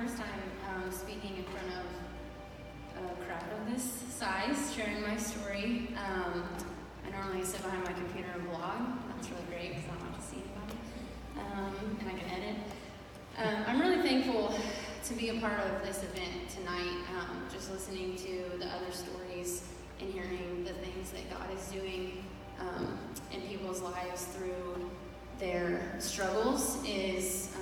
first time speaking in front of a crowd of this size, sharing my story. I normally sit behind my computer and blog. That's really great because I don't have to see anybody, and I can edit. I'm really thankful to be a part of this event tonight, just listening to the other stories and hearing the things that God is doing in people's lives through their struggles is,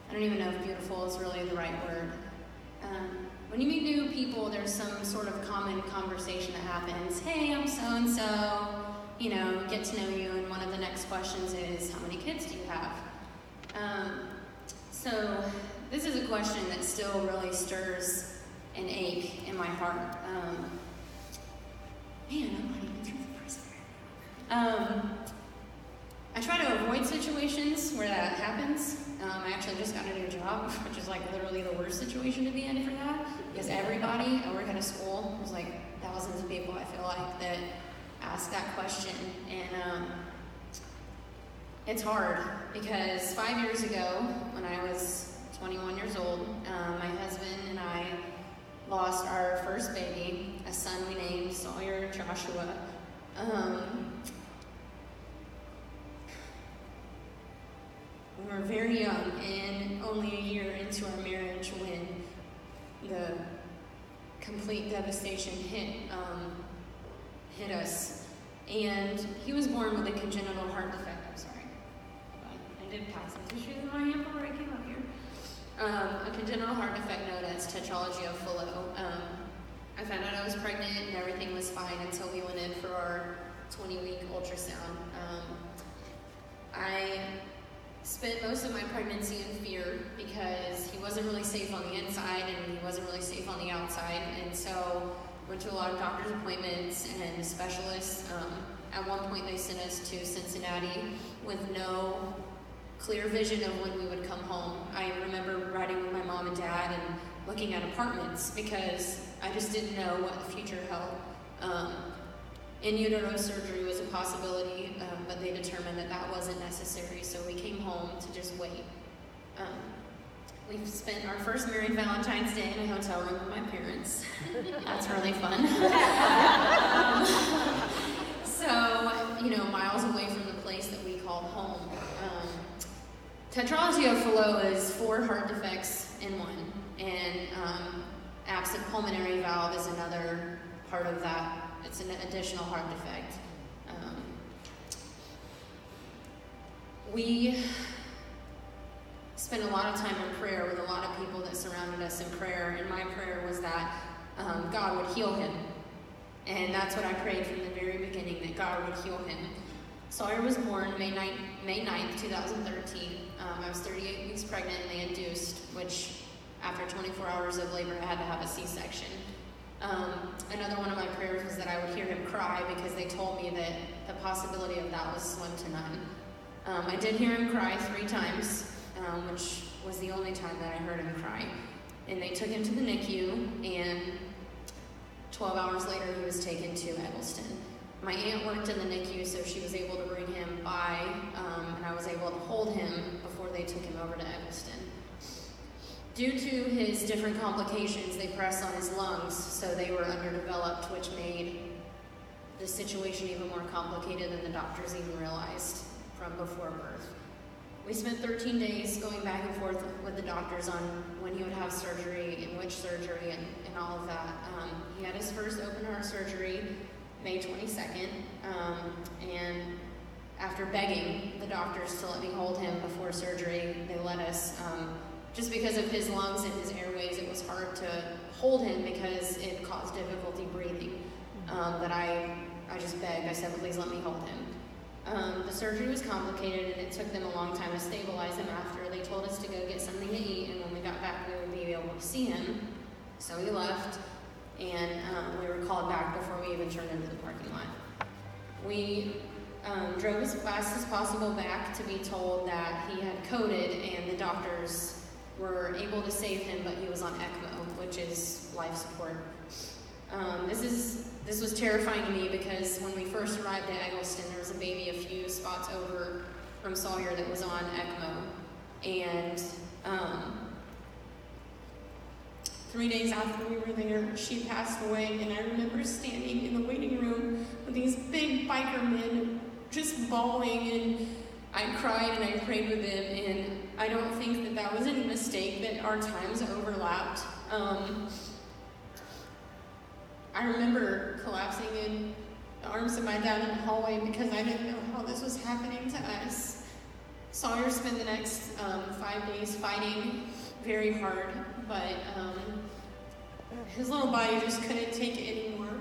I don't even know if beautiful is really the right word. When you meet new people, there's some sort of common conversation that happens. Hey, I'm so-and-so, get to know you, and one of the next questions is, how many kids do you have? So this is a question that still really stirs an ache in my heart. I'm not even through the first paragraph. I try to avoid situations where that happens. I actually just got a new job, which is like literally the worst situation to be in for that, because everybody, I work at a school, there's like thousands of people, I feel like, that ask that question, and it's hard, because 5 years ago, when I was 21 years old, my husband and I lost our first baby, a son we named Sawyer Joshua. We were very young, and only a year into our marriage when the complete devastation hit us. And he was born with a congenital heart defect. I'm sorry, I did pass some tissues in my hand before I came up here. A congenital heart defect known as tetralogy of Fallot. I found out I was pregnant and everything was fine until we went in for our 20-week ultrasound. I spent most of my pregnancy in fear because he wasn't really safe on the inside and he wasn't really safe on the outside, and so went to a lot of doctor's appointments and specialists. At one point they sent us to Cincinnati with no clear vision of when we would come home. I remember riding with my mom and dad and looking at apartments because I just didn't know what the future held. In utero surgery was a possibility, but they determined that that wasn't necessary, so we came home to just wait. We spent our first married Valentine's Day in a hotel room with my parents. That's really fun. Miles away from the place that we called home. Tetralogy of Fallot is 4 heart defects in one, and absent pulmonary valve is another part of that. It's an additional heart defect. We spent a lot of time in prayer with a lot of people that surrounded us in prayer, and my prayer was that God would heal him. And that's what I prayed from the very beginning, that God would heal him. Sawyer was born May 9th, 2013. I was 38 weeks pregnant and they induced, which after 24 hours of labor I had to have a C-section. Another one of my prayers was that I would hear him cry, because they told me that the possibility of that was slim to none. I did hear him cry 3 times, which was the only time that I heard him cry. And they took him to the NICU, and 12 hours later he was taken to Eggleston. My aunt worked in the NICU, so she was able to bring him by, and I was able to hold him before they took him over to Eggleston. Due to his different complications, they pressed on his lungs, so they were underdeveloped, which made the situation even more complicated than the doctors even realized from before birth. We spent 13 days going back and forth with the doctors on when he would have surgery and which surgery and all of that. He had his first open heart surgery May 22nd, and after begging the doctors to let me hold him before surgery, they let us. Just because of his lungs and his airways, it was hard to hold him because it caused difficulty breathing. But I just begged. I said, please let me hold him. The surgery was complicated, and it took them a long time to stabilize him after. They told us to go get something to eat, and when we got back, we would be able to see him. So we left, and we were called back before we even turned into the parking lot. We drove as fast as possible back to be told that he had coded, and the doctors were able to save him, but he was on ECMO, which is life support. This was terrifying to me because when we first arrived at Eggleston, there was a baby a few spots over from Sawyer that was on ECMO, and 3 days after we were there, she passed away, and I remember standing in the waiting room with these big biker men just bawling, and I cried and I prayed with them, and I don't think that that was any mistake, that our times overlapped. I remember collapsing in the arms of my dad in the hallway because I didn't know how this was happening to us. Sawyer spent the next 5 days fighting very hard, but his little body just couldn't take it anymore.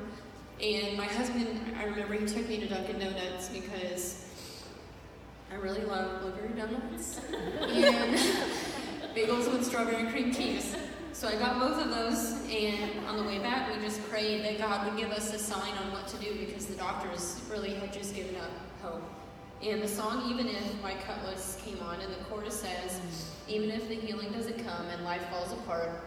And my husband, I remember he took me to Dunkin' Donuts because I really love blueberry donuts and bagels with strawberry cream cheese. So I got both of those, and on the way back we just prayed that God would give us a sign on what to do because the doctors really had just given up hope. And the song, Even If, by Cutlass came on, and the chorus says, even if the healing doesn't come and life falls apart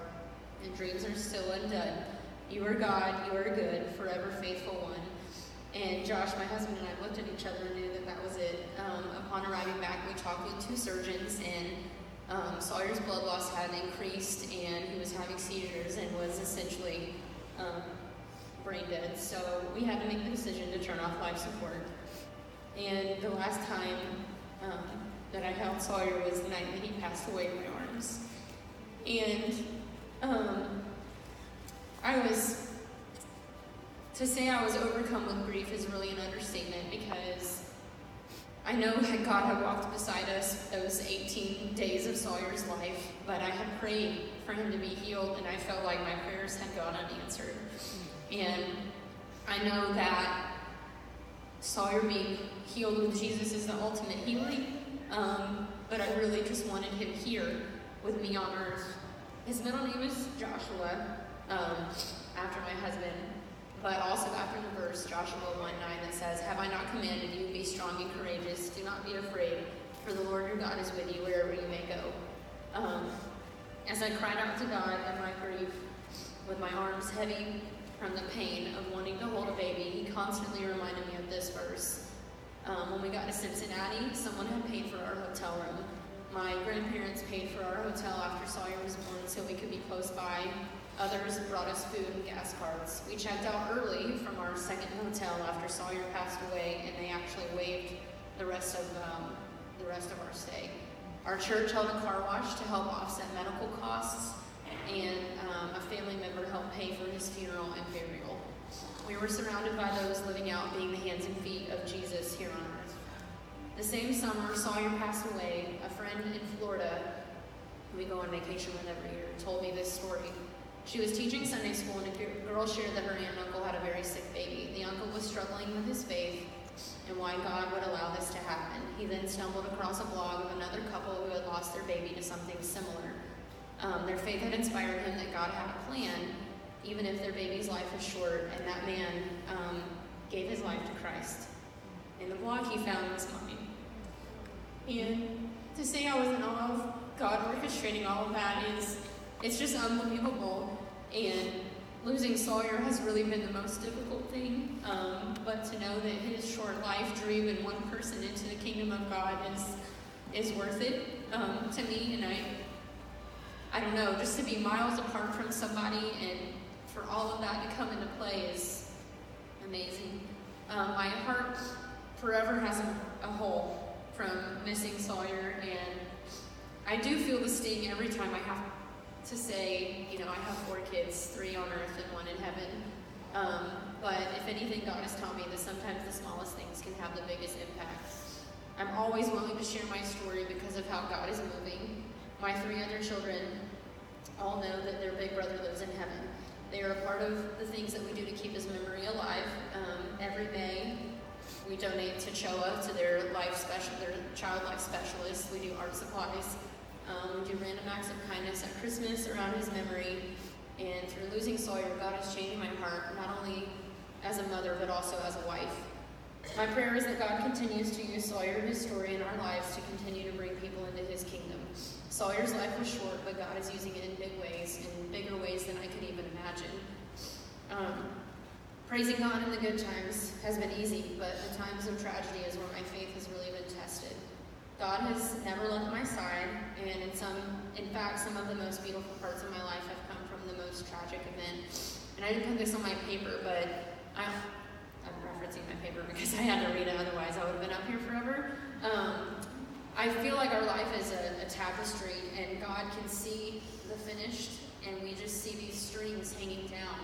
and dreams are still undone, you are God, you are good, forever faithful one. And Josh, my husband, and I looked at each other and knew that that was it. Upon arriving back, we talked with 2 surgeons, and Sawyer's blood loss had increased, and he was having seizures and was essentially brain dead. So we had to make the decision to turn off life support. And the last time that I held Sawyer was the night that he passed away in my arms. And to say I was overcome with grief is really an understatement, because I know that God had walked beside us those 18 days of Sawyer's life, but I had prayed for him to be healed, and I felt like my prayers had gone unanswered. And I know that Sawyer being healed with Jesus is the ultimate healing, but I really just wanted him here with me on earth. His middle name is Joshua, after my husband, but also after the verse, Joshua 1:9, that says, have I not commanded you, be strong and courageous, do not be afraid, for the Lord your God is with you wherever you may go. As I cried out to God in my grief, with my arms heavy from the pain of wanting to hold a baby, he constantly reminded me of this verse. When we got to Cincinnati, someone had paid for our hotel room. My grandparents paid for our hotel after Sawyer was born so we could be close by. Others brought us food and gas cards. We checked out early from our second hotel after Sawyer passed away, and they actually waived the rest of our stay. Our church held a car wash to help offset medical costs, and a family member helped pay for his funeral and burial. We were surrounded by those living out being the hands and feet of Jesus here on earth. The same summer Sawyer passed away, a friend in Florida, who we go on vacation with every year, told me this story. She was teaching Sunday school, and a girl shared that her aunt and uncle had a very sick baby. The uncle was struggling with his faith and why God would allow this to happen. He then stumbled across a blog of another couple who had lost their baby to something similar. Their faith had inspired him that God had a plan, even if their baby's life was short, and that man gave his life to Christ. And the blog he found was mine. And to say I was in awe of God orchestrating all of that it's just unbelievable. And losing Sawyer has really been the most difficult thing. But to know that his short life drew even one person into the kingdom of God is worth it to me. And I don't know, just to be miles apart from somebody and for all of that to come into play is amazing. My heart forever has a hole from missing Sawyer, and I do feel the sting every time I have to say, I have 4 kids, 3 on earth and 1 in heaven. But if anything, God has taught me that sometimes the smallest things can have the biggest impact. I'm always willing to share my story because of how God is moving. My 3 other children all know that their big brother lives in heaven. They are a part of the things that we do to keep his memory alive. Every May, we donate to CHOA, to their child life specialist. We do art supplies. We do random acts of kindness at Christmas around his memory. And through losing Sawyer, God has changed my heart, not only as a mother, but also as a wife. My prayer is that God continues to use Sawyer, his story, in our lives to continue to bring people into his kingdom. Sawyer's life was short, but God is using it in big ways, in bigger ways than I could even imagine. Praising God in the good times has been easy, but the times of tragedy is where my faith has really been tested. God has never left my side, and in fact, some of the most beautiful parts of my life have come from the most tragic event. And I didn't put this on my paper, but I'm referencing my paper because I had to read it, otherwise I would have been up here forever. I feel like our life is a tapestry, and God can see the finished, and we just see these strings hanging down,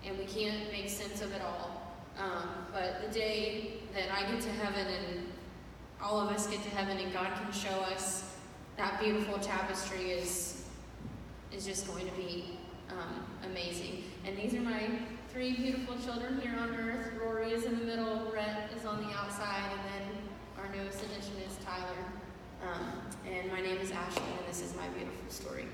and we can't make sense of it all. But the day that I get to heaven and all of us get to heaven and God can show us that beautiful tapestry is just going to be amazing. And these are my 3 beautiful children here on earth. Rory is in the middle, Rhett is on the outside, and then our newest addition is Tyler. And my name is Ashlyn, and this is my beautiful story.